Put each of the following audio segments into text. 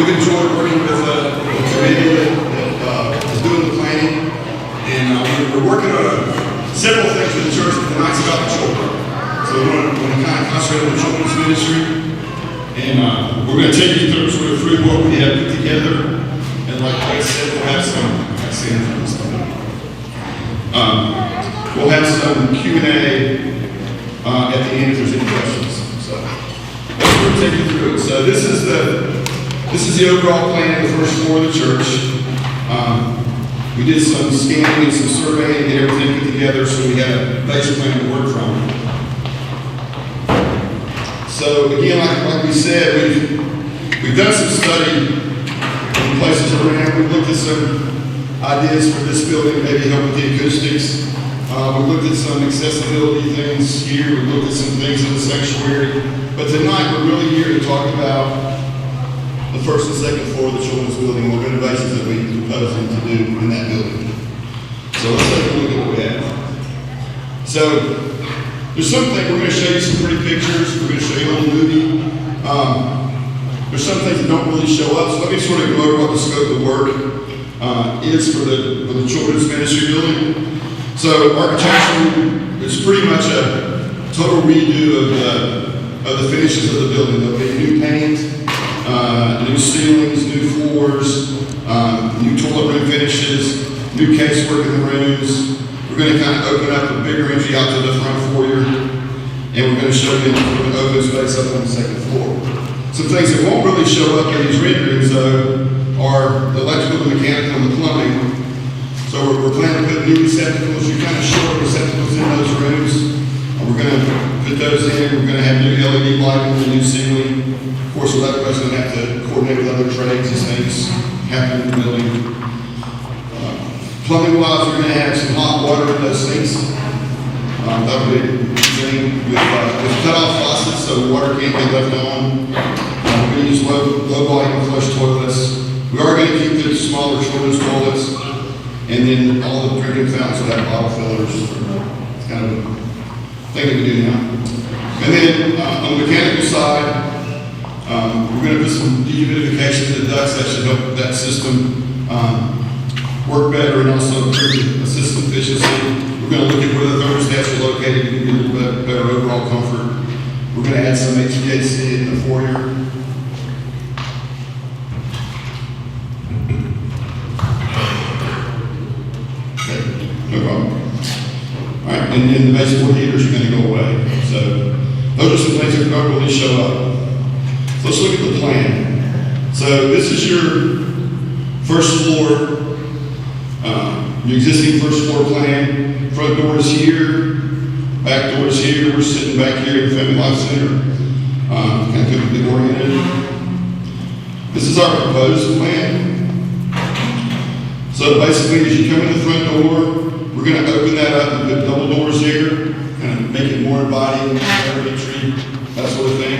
we've enjoyed working with the committee that is doing the planning, and we're working on several things with the church that tonight's about the children. So we want to kind of concentrate on the children's ministry, and we're going to take you through sort of through what we have put together, and like I said, we'll have some. We'll have some Q&A at the end if there's any questions. So that's what we'll take you through. So this is the overall plan of the first floor of the church. We did some scanning and some surveying, get everything put together, so we had a base plan to work from. So again, like we said, we've done some study in places around. We've looked at some ideas for this building, maybe help with the acoustics. We looked at some accessibility things here. We looked at some things in the sanctuary. But tonight we're really here to talk about the first and second floor of the children's building, what renovations that we're proposing to do in that building. So let's take a look at what we have. So there's something, we're going to show you some pretty pictures. We're going to show you a little movie. There's some things that don't really show up. So let me sort of go over what the scope of work is for the children's ministry building. So architecturally, it's pretty much a total redo of the finishes of the building. There'll be new paint, new ceilings, new floors, new toilet room finishes, new casework in the rooms. We're going to kind of open up a bigger entry out to the front foyer, and we're going to show you an open space up on the second floor. Some things that won't really show up in these renderings, though, are the electrical, the mechanical, and the plumbing. So we're planning to put new receptacles. You kind of short receptacles in those rooms. We're going to put those in. We're going to have new LED lighting and new ceiling. Of course, electricals going to have to coordinate with other trades as things happen in the building. Plumbing-wise, we're going to have some hot water in those sinks. That'll be a thing with cut-off faucets, so water can't be left on. We're going to use low-volume flush toilets. We are going to keep the smaller children's toilets, and then all the drinking fountains will have bottle fillers. It's kind of a thing that we do now. And then on the mechanical side, we're going to put some dehumidification to the ducts. That should help that system work better and also improve the system efficiency. We're going to look at where the thermostats are located to give you a little bit better overall comfort. We're going to add some HVAC in the foyer. Okay, no problem. All right, and then the baseboard heaters are going to go away. So those are some things that don't really show up. So let's look at the plan. So this is your first floor, your existing first floor plan. Front door is here, back door is here. We're sitting back here at the Family Life Center. Kind of get oriented. This is our proposed plan. So basically, as you come in the front door, we're going to open that up and put double doors there, kind of make it more inviting, better entry, that sort of thing.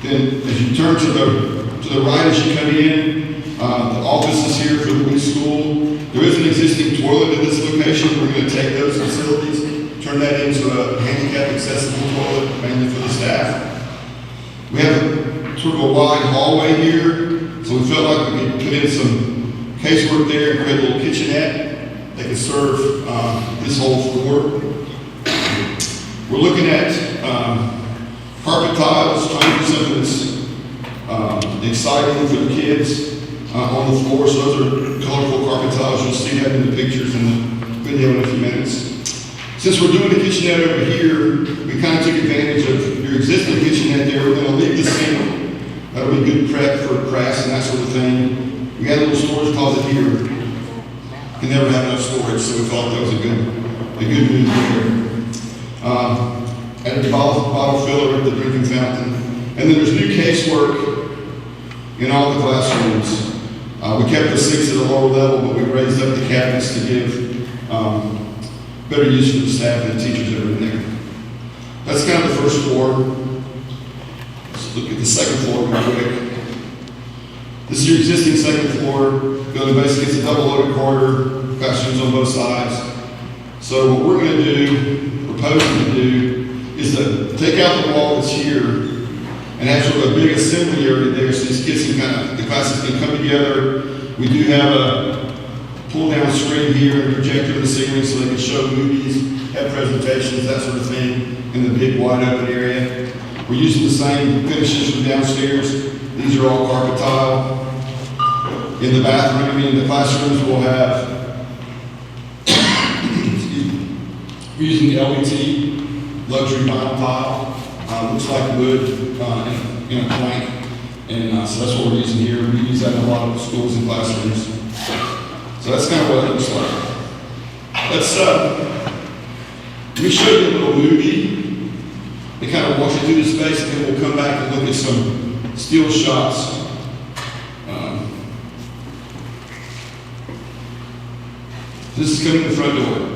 Then, as you turn to the right as you come in, the office is here for the week school. There is an existing toilet at this location. We're going to take those facilities, turn that into a handicap accessible toilet, mainly for the staff. We have sort of a wide hallway here, so we felt like we could put in some casework there and create a little kitchenette that could serve this whole floor. We're looking at carpet tiles, trying to do something that's exciting for the kids on the floor. So those are colorful carpet tiles. You'll see that in the pictures in the video in a few minutes. Since we're doing the kitchenette over here, we kind of took advantage of your existing kitchenette there. We're going to leave the sink. That'll be good prep for crafts and that sort of thing. We got a little storage closet here. You never have enough storage, so we thought that was a good move here. Added a bottle filler at the drinking fountain. And then there's new casework in all the classrooms. We kept the sinks at a lower level, but we raised up the cabinets to give better use for the staff and the teachers that are in there. That's kind of the first floor. Let's look at the second floor real quick. This is your existing second floor. Building basically it's a double loaded corridor, classrooms on both sides. So what we're going to do, proposing to do, is to take out the wall that's here and have sort of a big assembly area there, so these kids can kind of, the classes can come together. We do have a pull-down screen here and a projector in the ceiling so they can show movies, have presentations, that sort of thing, in the big wide open area. We're using the same finishes from downstairs. These are all carpet tile. In the bathroom, I mean, in the classrooms, we'll have, excuse me, we're using the LVT luxury vinyl tile. Looks like wood in a plank. And so that's what we're using here. We use that in a lot of schools and classrooms. So that's kind of what it looks like. Let's, let me show you a little movie that kind of walks you through the space, and then we'll come back and look at some steel shots. This is coming in the front door.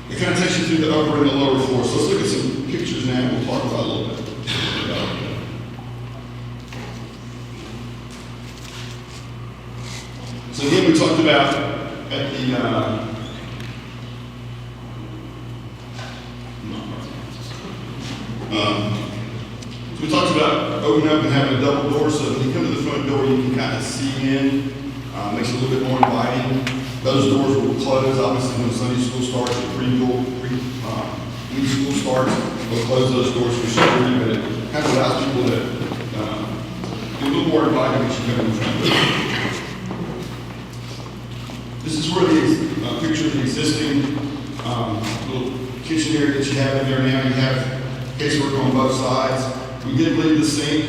It kind of takes you through the upper and the lower floor. So let's look at some pictures now and we'll talk about it a little bit. So again, we talked about at the, we talked about opening up and having a double door, so when you come to the front door, you can kind of see in, makes it a little bit more inviting. Those doors will close, obviously, when Sunday school starts, or school starts, we'll close those doors for security, but it kind of allows people to be a little more inviting as you come in the front door. This is where the picture of the existing little kitchen area that you have in there now. You have casework on both sides. We did leave the sink.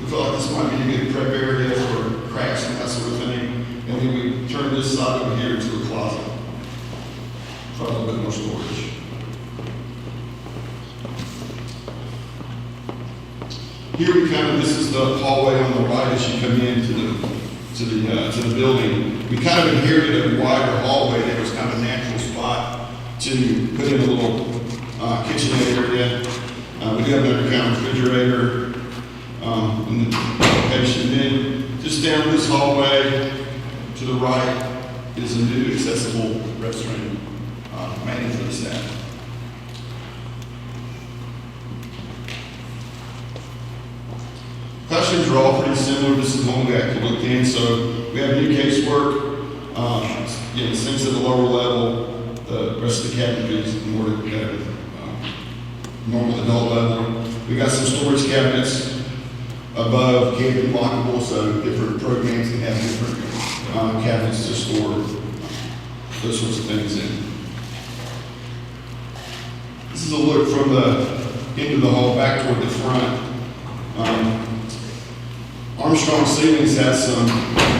We felt like this might be a good prep area for cracks and that sort of thing. And then we turned this side over here into a closet for a little bit more storage. Here we this is the hallway on the right as you come into the building. We kind of inherited a wider hallway. There was kind of a natural spot to put in a little kitchenette area. We do have an underground refrigerator in the location. Then just down this hallway to the right is a new accessible restroom managed for the staff. Classrooms are all pretty similar. This is one we actually looked in. So we have new casework. The things at the lower level. The rest of the cabinet is more normal adult level. We got some storage cabinets above, can be lockable, so different programs can have different cabinets to store those sorts of things in. This is a look from the end of the hall back toward the front. Armstrong Ceilings has some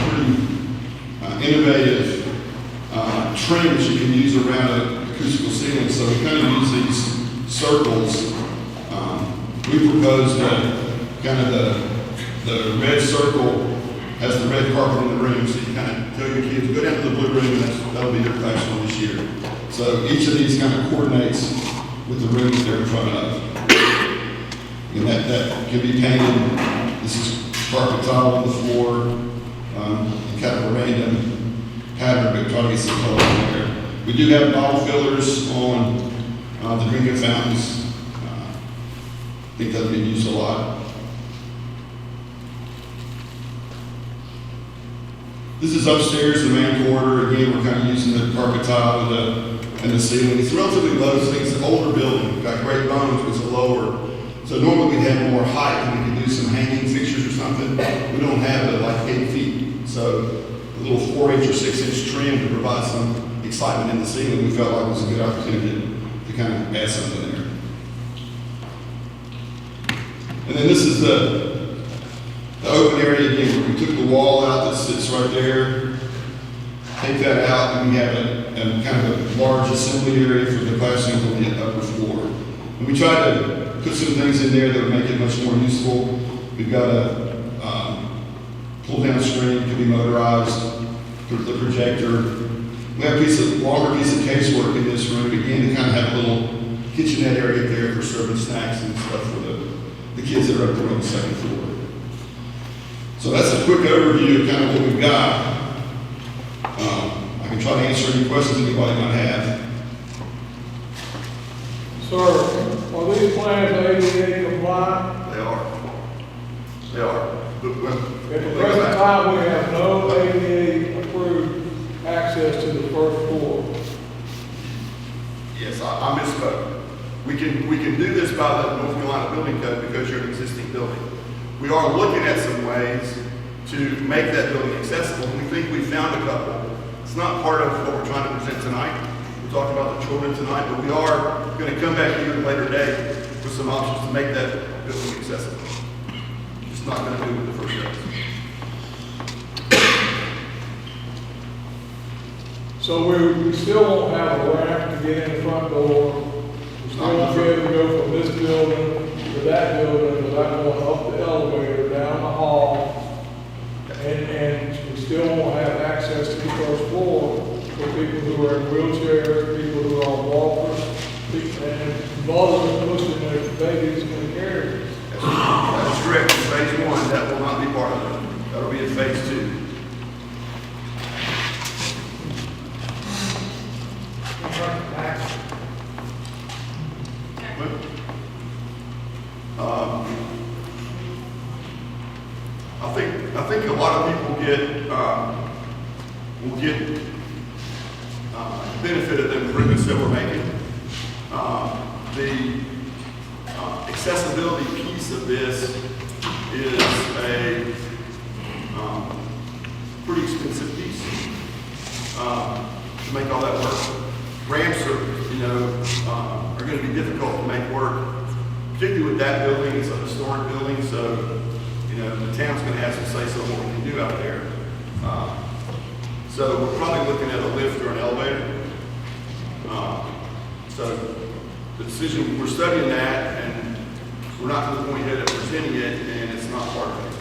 pretty innovative trim that you can use around an acoustical ceiling. So we kind of use these circles. We proposed the red circle has the red carpet in the room, so you kind of tell your kids, go down to the blue room, and that'll be their class one this year. So each of these kind of coordinates with the room that they're in front of. And that can be painted. This is carpet tile on the floor, kind of a random pattern, but try to get some color in there. We do have bottle fillers on the drinking fountains. I think that'll be used a lot. This is upstairs, the main corridor. Again, we're kind of using the carpet tile and the ceiling. It's relatively low, so it's an older building. We've got great bones, but it's a lower. So normally we'd have more height and we could do some hanging fixtures or something. We don't have it like 8 feet. So a little 4-inch or 6-inch trim to provide some excitement in the ceiling, we felt like was a good opportunity to kind of add something there. And then this is the open area again, where we took the wall out that sits right there, take that out, and we have a kind of a large assembly area for the classrooms on the upper floor. And we tried to put some things in there that would make it much more useful. We've got a pull-down screen, can be motorized, the projector. We have a longer piece of casework in this room, again, to kind of have a little kitchenette area there for serving snacks and stuff for the kids that are up there on the second floor. So that's a quick overview of kind of what we've got. I can try to answer any questions anybody might have. Sir, are these plans ADA compliant? They are. They are. At the present time, we have no ADA approved access to the first floor. Yes, I misspoke. We can do this by the North Carolina Building Code because you're an existing building. We are looking at some ways to make that building accessible. We think we found a couple. It's not part of what we're trying to present tonight. We're talking about the children tonight, but we are going to come back here at a later date with some options to make that building accessible. Just not going to do it with the first phase. So we still won't have a ramp to get in the front door. We still won't be able to go from this building to that building without going up the elevator, down the hall. And we still won't have access to the first floor for people who are in wheelchairs, people who are on walkers, and mothers pushing their babies in the carriers. That's correct. In phase 1, that will not be part of it. That'll be in phase 2. I think a lot of people will get benefit of the improvements that we're making. The accessibility piece of this is a pretty expensive piece to make all that work. Ramps are going to be difficult to make work, particularly with that building. It's a historic building, so the town's going to have some say so on what we can do out there. So we're probably looking at a lift or an elevator. So the decision, we're studying that, and we're not to the point yet of presenting it, and it's not part of it.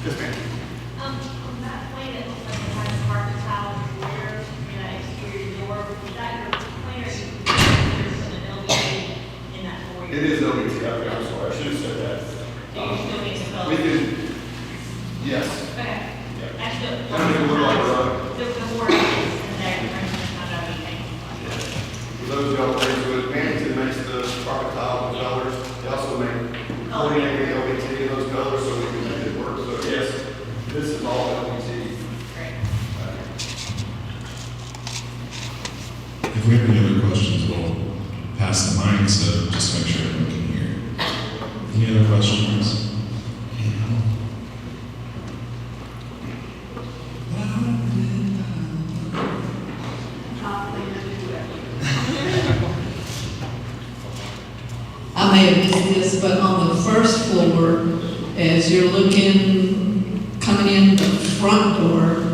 Yes, ma'am. On that plan, it looks like it has carpet tile where, exterior door, is that your plan, or you there's an LVT in that door? It is LBT, okay, I'm sorry, I should have said that. Do you still need to spell We it? can, yes. Okay. Yeah. That's the. I mean, it would like, The word is in there, for instance, not everything. For those of y'all that are into it, Mannington makes the carpet tile colors. They also make coordinated LBT in those colors so we can make it work. So yes, this is all LBT. Great. If we have any other questions, we'll pass the mic, so just make sure everyone can hear. Any other questions? I may have missed this, but on the first floor, as you're looking, coming in the front door,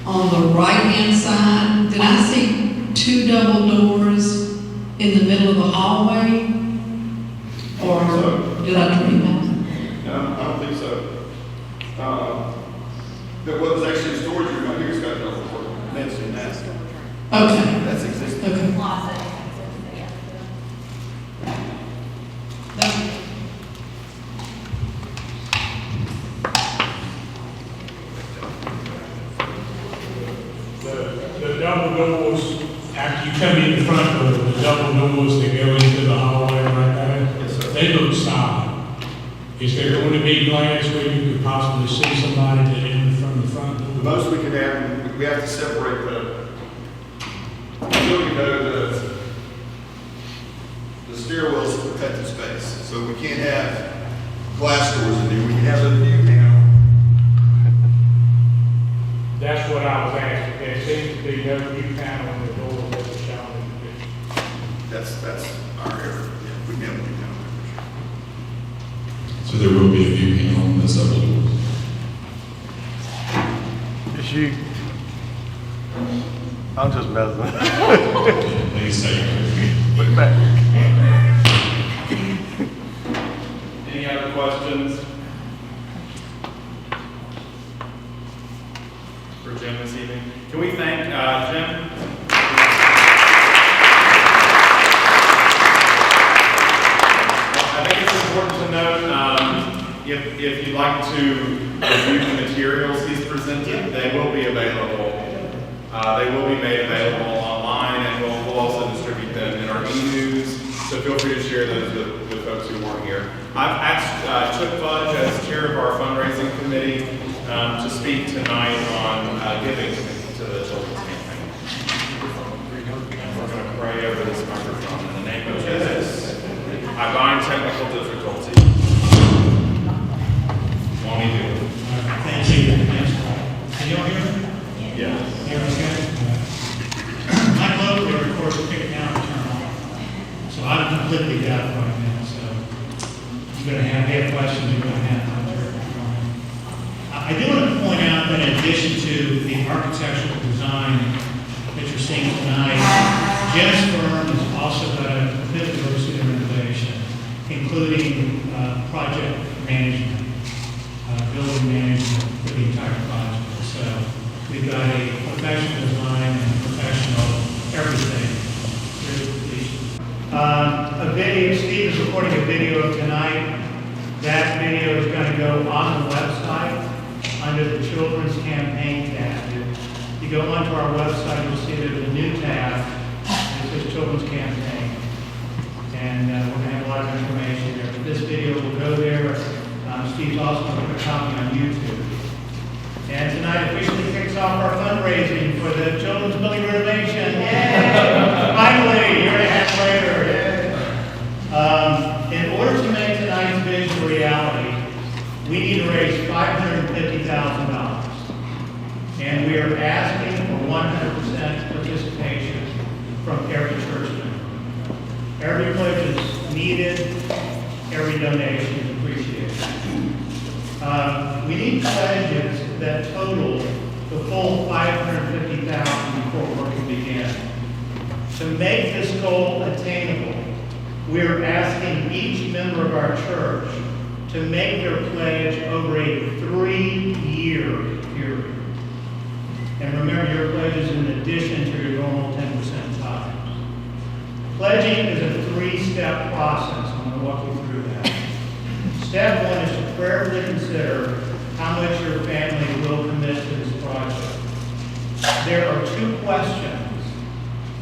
on the right-hand side, did I see 2 double doors in the middle of the hallway? Or did I dream it? No, I don't think so. There was actually a storage room out here, it's got a double door. Mentioned that. Okay, That's existing. okay. Closet. That- The double doors, after you come in the front door, the double doors that go into the hallway right there, Yes, sir. they look solid. Is there going to be glass where you could possibly see somebody that in from the front The door? most we can have, we have to separate utility code, the stairwells to protective space. So we can't have glass doors in there. We can have a view panel. That's what I was asking. There seems to be no view panel on the door that was shown in the picture. That's our area. Yeah, we can have a view panel. So there will be a view panel on this double doors. Is she? I'm just messing. Please say Look back. Any other questions for Jim this evening? Can we thank Jim? I think it's important to note, if you'd like to review the materials he's presented, they will be available. They will be made available online, and we'll also distribute them in our e-news. So feel free to share those with folks who weren't here. I've asked Chip Fudge, as chair of our fundraising committee, to speak tonight on giving to the children's campaign. And we're going to pray over this microphone in the name of Jesus. I bind technical difficulty. Won't he do it? Thank you. Can you all hear me? Yes. Hear us good? My local records pick down and turn off. So I'm completely deaf right now, so you're going to have questions, you're going to have to turn it on. I do want to point out that in addition to the architectural design that you're seeing tonight, Jim's firm has also got a bit of diversity of innovation, including project management, building management for the entire project. So we've got a professional design and professional everything. A video, Steve is recording a video of tonight. That video is going to go on the website under the Children's Campaign tab. If you go onto our website, you'll see there's a new tab that says Children's Campaign. And we're going to have a lot of information there. But this video will go there. Steve's also going to put a copy on YouTube. And tonight officially kicks off our fundraising for the Children's Building renovation. Yay! Finally, a year and a half later. Yay! In order to make tonight's vision a reality, we need to raise $550,000. And we are asking for 100% participation from every church member. Every pledge is needed, every donation is appreciated. We need pledges that total the full $550,000 before work can begin. To make this goal attainable, we're asking each member of our church to make their pledge over a 3-year period. And remember, your pledge is in addition to your normal 10% tithe. Pledging is a 3-step process. I'm going to walk you through that. Step 1 is to prayerfully consider how much your family will commit to this project. There are 2 questions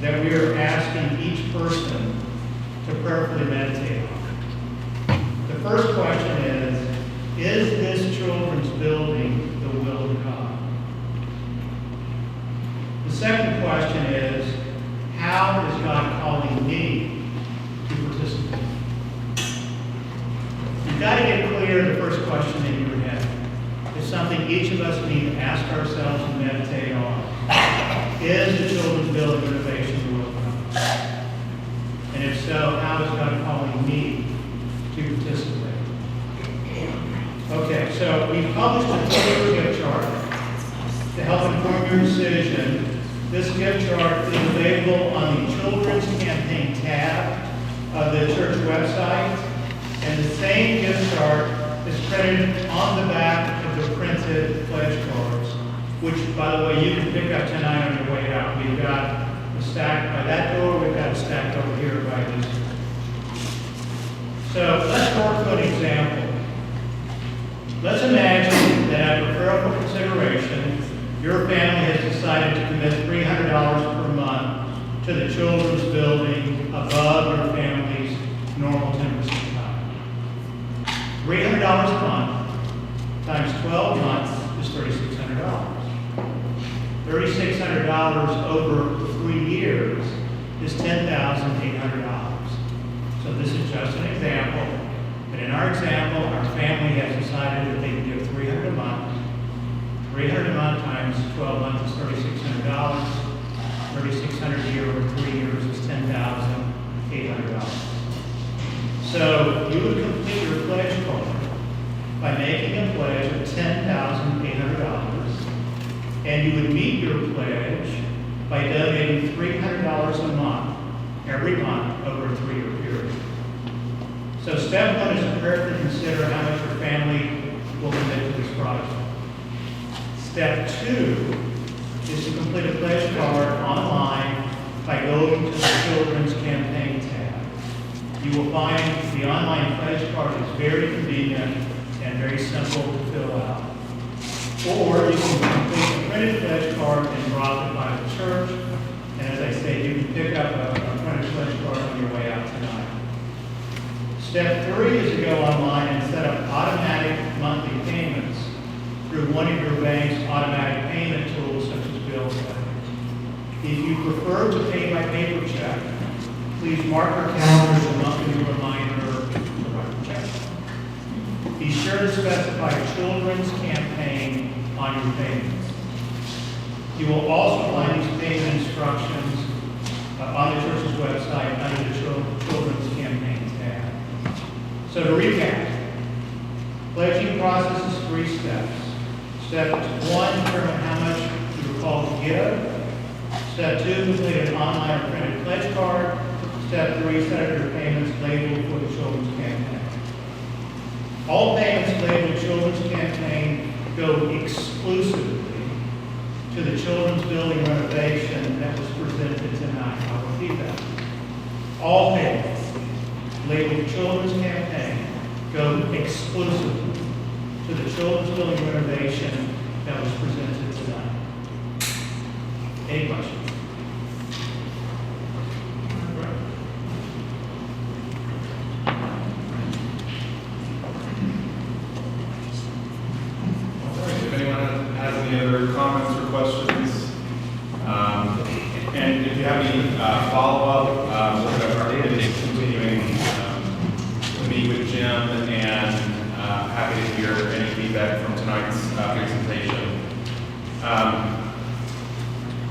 that we are asking each person to prayerfully meditate on. The first question is this children's building the will of God? The second question is, how is God calling me to participate? You've got to get clear the first question in your head. It's something each of us need to ask ourselves and meditate on. Is the children's building renovation the will of God? And if so, how is God calling me to participate? Okay, so we published a clear gift chart to help inform your decision. This gift chart is available on the Children's Campaign tab of the church website. And the same gift chart is printed on the back of the printed pledge cards, which, by the way, you can pick up tonight on your way out. We've got a stack by that door, we've got a stack over here by this door. So let's work through an example. Let's imagine that after prayerful consideration, your family has decided to commit $300 per month to the children's building above your family's normal 10% tithe. $300 a month times 12 months is $3,600. $3,600 over 3 years is $10,800. So this is just an example. But in our example, our family has decided that they can give $300 a month. $300 a month times 12 months is $3,600. $3,600 a year over 3 years is $10,800. So you would complete your pledge card by making a pledge of $10,800, and you would meet your pledge by donating $300 a month, every month, over a 3-year period. So step 1 is to prayerfully consider how much your family will commit to this project. Step 2 is to complete a pledge card online by going to the Children's Campaign tab. You will find the online pledge card is very convenient and very simple to fill out. Or you can complete a printed pledge card and drop it by the church. And as I say, you can pick up a printed pledge card on your way out tonight. Step 3 is to go online and set up automatic monthly payments through one of your bank's automatic payment tools such as bill pay. If you prefer to pay by paper check, please mark your calendar as a monthly reminder to write the check. Be sure to specify Children's Campaign on your payments. You will also find these payment instructions on the church's website under the Children's Campaign tab. So to recap, pledging process is 3 steps. Step 1, determine how much you are called to give. Step 2, complete an online or printed pledge card. Step 3, set up your payments labeled for the Children's Campaign. All payments labeled Children's Campaign go exclusively to the children's building renovation that was presented tonight. I'll repeat that. All payments labeled Children's Campaign go exclusively to the children's building renovation that was presented tonight. Any questions? If anyone has any other comments or questions, and if you have any follow-up, we're going to be continuing to meet with Jim, and happy to hear any feedback from tonight's presentation.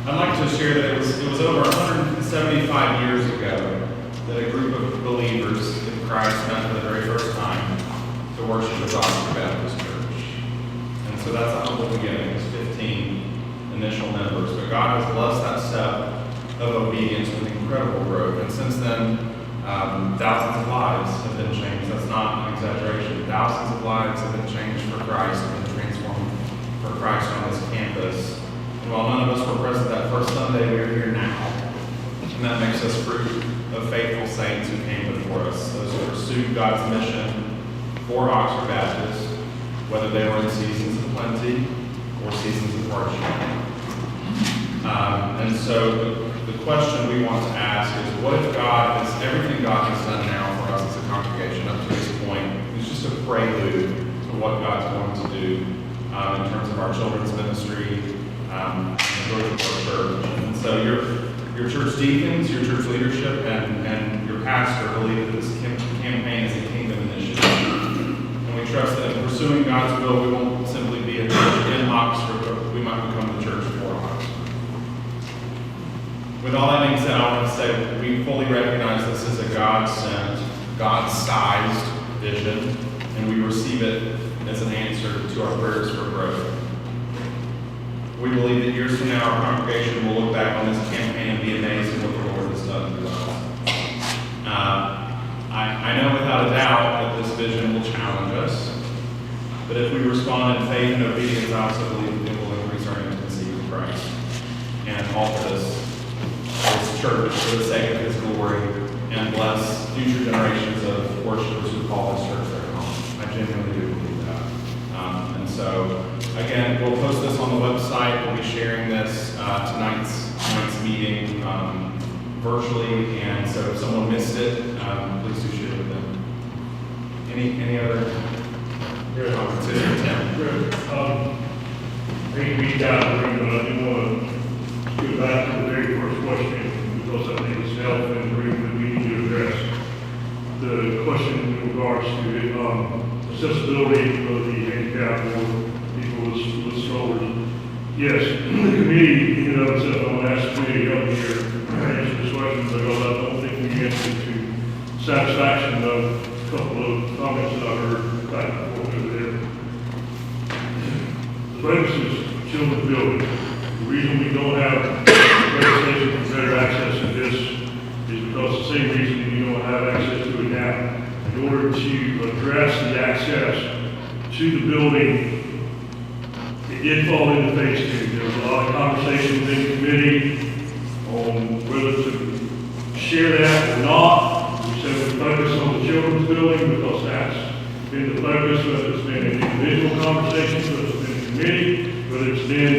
I'd like to share that it was over 175 years ago that a group of believers in Christ met for the very first time to worship at Oxford Baptist Church. And so that's a humble beginning. It's 15 initial members. But God has blessed that step of obedience with incredible growth. And since then, Thousands of lives have been changed. That's not an exaggeration. Thousands of lives have been changed for Christ and been transformed for Christ on this campus. And while none of us were present that first Sunday, we are here now. And that makes us fruit of faithful saints who came before us, those who pursued God's mission for Oxford Baptist, whether they were in seasons of plenty or seasons of hardship. And so the question we want to ask is, what if God is everything God has done now for us as a congregation up to this point is just a prelude to what God's going to do in terms of our children's ministry, and the growth of our church. And so your church deacons, your church leadership, and your pastor believe that this campaign is a kingdom initiative. And we trust that in pursuing God's will, we won't simply be a church in Oxford, but we might become the church for Oxford. With all that being said, I want to say we fully recognize this is a God-sent, God-sized vision, and we receive it as an answer to our prayers for growth. We believe that years from now, our congregation will look back on this campaign and be amazed at what the Lord has done through us. I know without a doubt that this vision will challenge us, but if we respond in faith and obedience, I also believe it will increase our intimacy with Christ and alter this church for the sake of His glory and bless future generations of worshipers who call this church their home. I genuinely do believe that. And so, again, we'll post this on the website. We'll be sharing this tonight's meeting virtually, and so if someone missed it, please do share with them. Any other comments? Tim? I think we got to bring, but I do want to go back to the very first question, because I think it's helpful and brief that we need to address. The question in regards to accessibility of the handicap or people with strollers. Yes, the committee, in and of itself, I'm going to ask the committee up here to answer this question, because I don't think we answered to satisfaction of a couple of comments that I heard back and forth over there. The focus is children's building. The reason we don't have legislation for better access to this is because the same reason that you don't have access to it now. In order to address the access to the building, it did fall into phase two. There was a lot of conversation within the committee on whether to share that or not. We said we focus on the children's building because that's been the focus, whether it's been in individual conversations, whether it's been in committee, whether it's been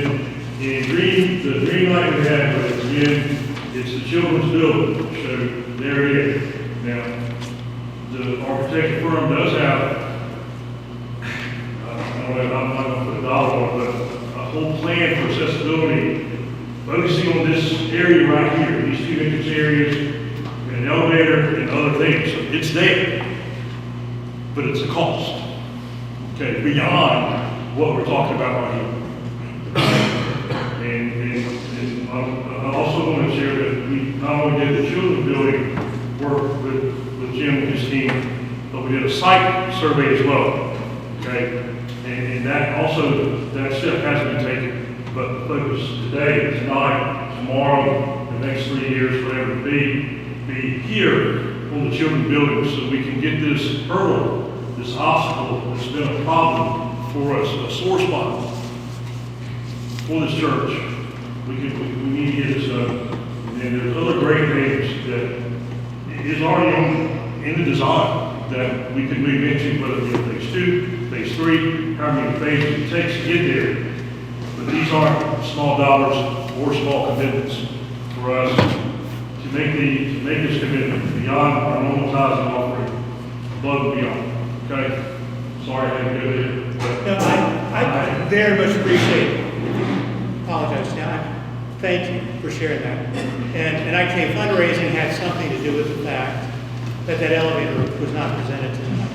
in the green light we had, whether it's the children's building. So there it is. Now, the architecture firm does have, I'm not going to put a dollar on it, but a whole plan for accessibility, focusing on this area right here, these two entrance areas, and an elevator and other things. So it's there, but it's a cost, okay, beyond what we're talking about right here. And I also want to share that we not only did the children's building work with Jim and his team, but we did a site survey as well, okay? And that also, that step has been taken, but the focus today, tonight, tomorrow, the next 3 years, whatever it be here on the children's building, so we can get this hurdle, this obstacle that's been a problem for us, a sore spot for this church. We need to get this done. And there's other great things that is already in the design that we can move into, whether it be phase 2, phase 3, how many phases it takes to get there. But these aren't small dollars or small commitments for us to make this commitment beyond our normal tithes and offering, above and beyond. Okay? Sorry I didn't go there. But No, I very much appreciate it. Apologize, now. Thank you for sharing that. And I can say fundraising had something to do with the fact that that elevator was not presented tonight.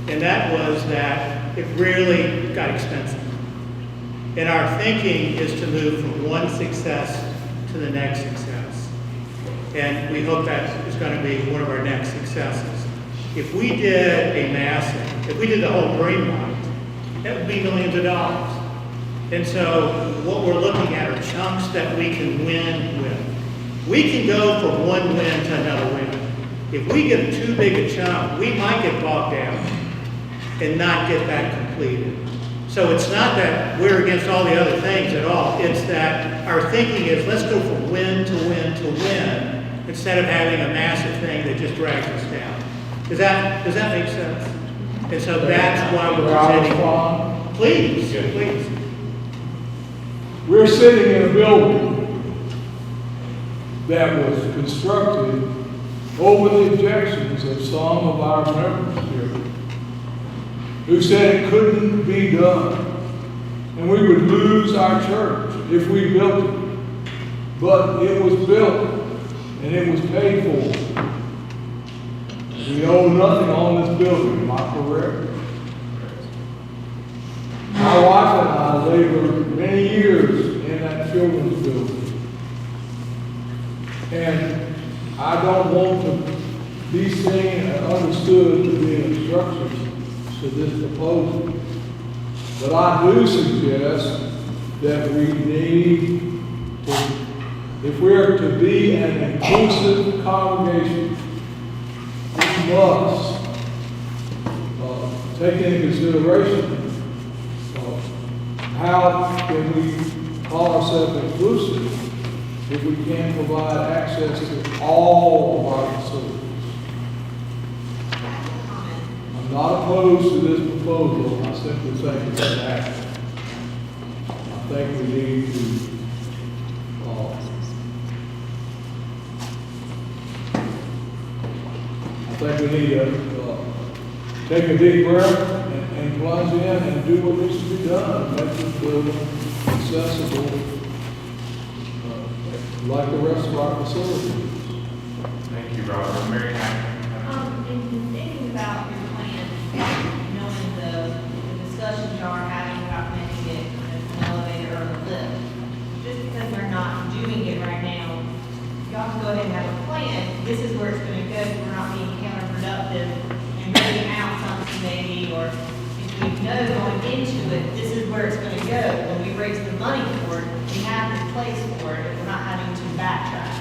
And that was that it really got expensive. And our thinking is to move from one success to the next success. And we hope that is going to be one of our next successes. If we did a massive, if we did the whole green light, that would be millions of dollars. And so what we're looking at are chunks that we can win with. We can go from one win to another win. If we get too big a chunk, we might get bogged down and not get that completed. So it's not that we're against all the other things at all. It's that our thinking is, let's go from win to win to win, instead of having a massive thing that just drags us down. Does that make sense? And so that's why we're presenting. Please, please. We're sitting in a building that was constructed over the objections of some of our members here, who said it couldn't be done, and we would lose our church if we built it. But it was built, and it was paid for. We owe nothing on this building, am I correct? My wife and I labored many years in that children's building. And I don't want to be seen and understood to be an obstruction to this proposal. But I do suggest that we need to, if we're to be an inclusive congregation, we must take into consideration how can we call ourselves inclusive if we can't provide access to all of our facilities. I'm not opposed to this proposal, I simply think it's an act. I think we need to take a deep breath and plunge in and do what needs to be done, make this building accessible like the rest of our facilities. Thank you, Robert. Mary Ann? In thinking about your plan, knowing the discussions y'all are having about making it an elevator or a lift, just because we're not doing it right now, y'all can go ahead and have a plan. This is where it's going to go. We're not being counterproductive and bringing out something maybe, or if we know going into it, this is where it's going to go. When we raise the money for it, we have the place for it. We're not having to backtrack.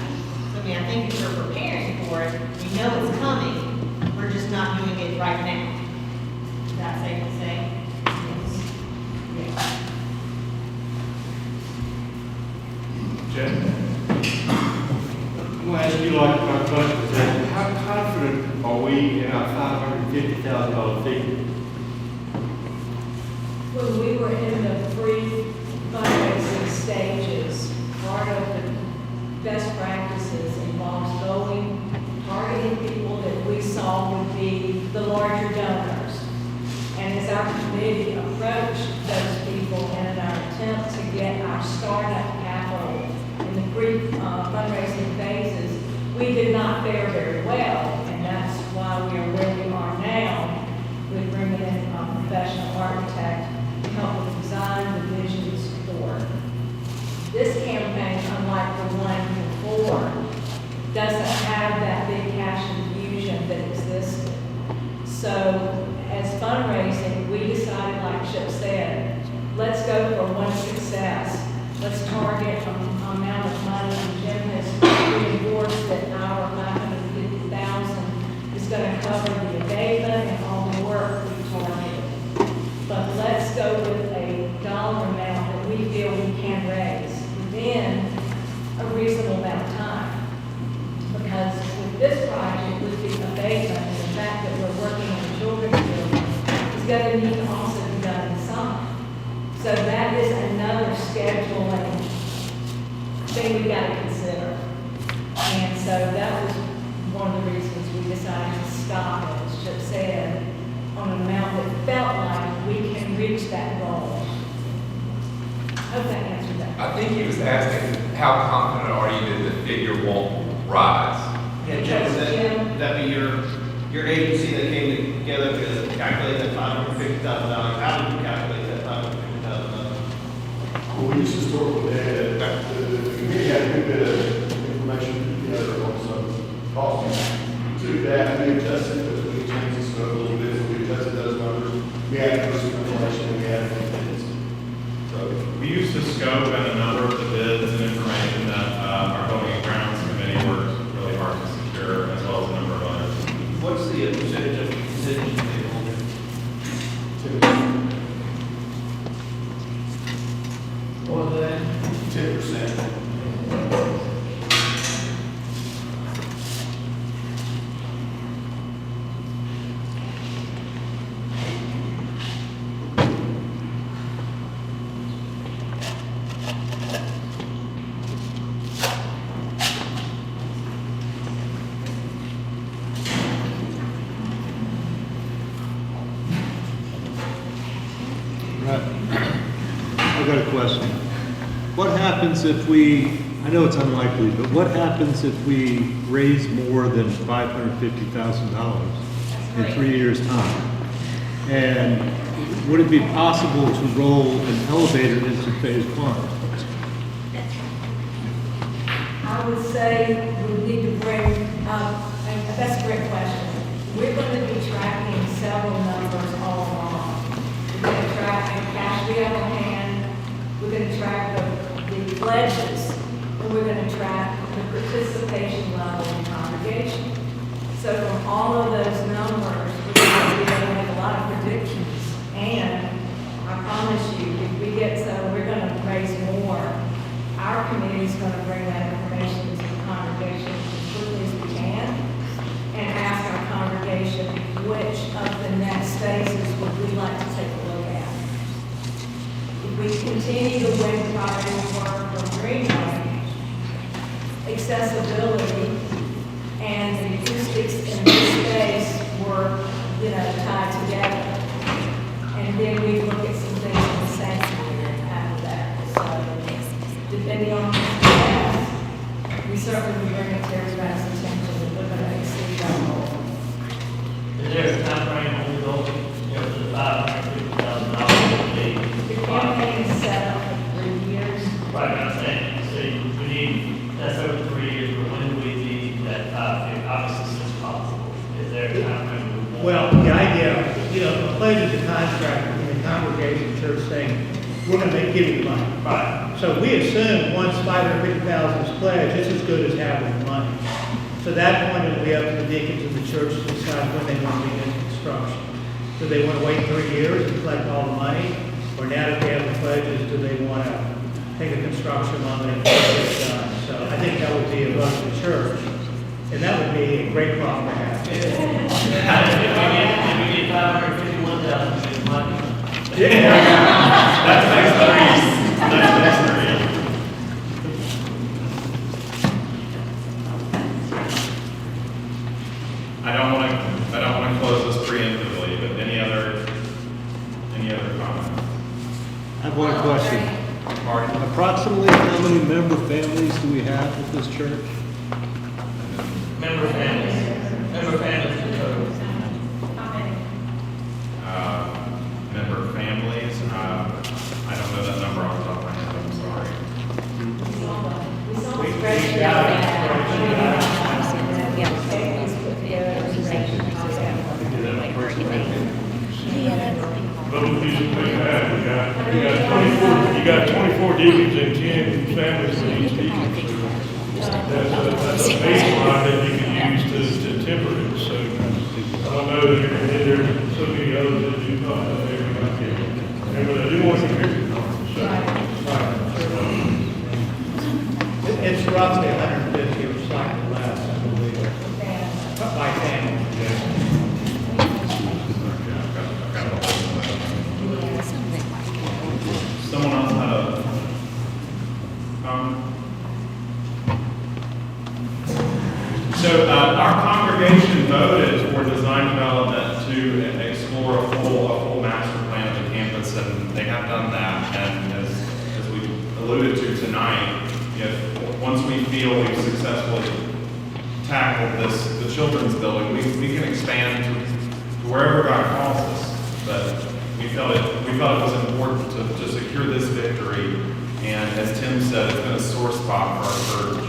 So, I think if we're preparing for it, we know it's coming. We're just not doing it right now. Is that safe to say? Yes. Jen? I'm going to ask you like my question is, how confident are we in our $550,000 figure? When we were in the pre-fundraising stages, part of the best practices involves targeting people that we saw would be the larger donors. And as our committee approached those people in our attempt to get our startup capital in the pre-fundraising phases, we did not fare very well. And that's why we are where we are now with bringing in a professional architect to help with design the visions for this campaign, unlike the one before, doesn't have that big cash infusion that existed. So as fundraising, we decided, like Chip said, let's go for one success. Let's target an amount of money, and Jim has reinforced that our $550,000 is going to cover the abatement and all the work we targeted. But let's go with a dollar amount that we feel we can raise within a reasonable amount of time. Because with this project, with the abatement and the fact that we're working on the children's building, it's going to need to also be done in summer. So that is another scheduling thing we've got to consider. And so that was one of the reasons we decided to stop it, as Chip said, on an amount that felt like we can reach that goal. Hope that answered that. I think he was asking, how confident are you that the figure won't rise? Yeah, Jim, would that be your agency that came together to calculate that $550,000? How did you calculate that $550,000? Well, we used historical data. The committee had a good bit of information together on some costs. To that, we adjusted, because we changed the scope a little bit, so we adjusted those numbers. We had some information, and we had contingency. So We used the scope and a number of the bids and information that our building and grounds committee worked really hard to secure, as well as a number of other got a question. What happens if we, I know it's unlikely, but what happens if we raise more than $550,000 in 3 years' time? And would it be possible to roll an elevator into phase one? I would say we need to bring, and that's a great question. We're going to be tracking several numbers all along. We're going to track the cash we have on hand, we're going to track the pledges, and we're going to track the participation level in congregation. So from all of those numbers, we're going to be able to make a lot of predictions. And I promise you, if we get so, we're going to raise more. Our committee is going to bring that information to the congregation as quickly as we can and ask our congregation which of the next phases would we like to take a look at. If we continue the way the priority work from Greenway, accessibility and the acoustics in this space were, tied together. And then we look at some things in the sanctuary after that. So, depending on the success, we certainly will bring it to everybody's attention that we're going to exceed our goal. Is there a time frame on the goal, for the $550,000? The campaign is set up for 3 years. Right, I'm saying, so we need, that's over 3 years, but when do we need that 550, obviously, as soon as possible? Is there a time frame? Well, the idea, a pledge is a contract between the congregation and church saying, we're going to give you the money. Right. So we assume once $550,000 is pledged, it's as good as having the money. So that point, it'll be up to the deacons of the church to decide when they want to begin construction. Do they want to wait 3 years and collect all the money? Or now that they have the pledges, do they want to take a construction loan and get it done? So I think that would be above the church. And that would be a great problem to have. If we get 551,000 money. Yeah. That's next three. That's next three. I don't want to close this preemptively, but any other comments? I have one question. Approximately how many member families do we have at this church? Member families in total. Member families, I don't know that number off the top of my head, I'm sorry. We saw the spreadsheet of But with these things we got 24 deacons and 10 families with each deacon. So that's a baseline that you can use to temper it. So I don't know, and there's so many others that do not have everything. And but I do want to hear it. So, It's roughly 150 or slightly less, I believe, by family. Someone else had a comment? So our congregation voted for design development to explore a full master plan of the campus, and they have done that. And as we alluded to tonight, once we feel we've successfully tackled the children's building, we can expand to wherever God calls us. But we felt it was important to secure this victory. And as Tim said, it's been a sore spot for our church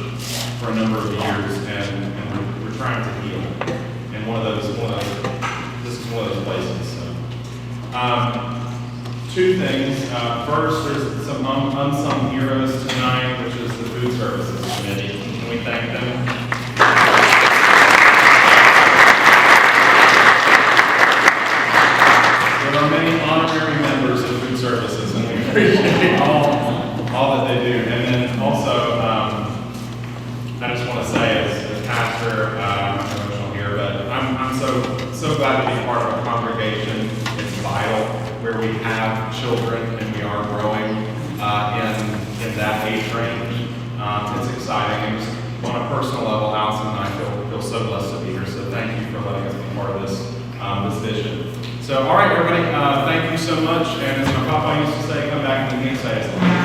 for a number of years, and we're trying to heal. And this is one of those places. So. Two things. First, there's some unsung heroes tonight, which is the Food Services Committee. Can we thank them? There are many honorary members of Food Services, and we appreciate all that they do. And then also, I just want to say, as pastor, I'm emotional here, but I'm so glad to be part of a congregation. It's vital where we have children and we are growing in that age range. It's exciting. And just on a personal level, Allison and I feel so blessed to be here. So thank you for letting us be part of this vision. So So, all right, everybody, thank you so much, and as my papa used to say, come back to me and say it.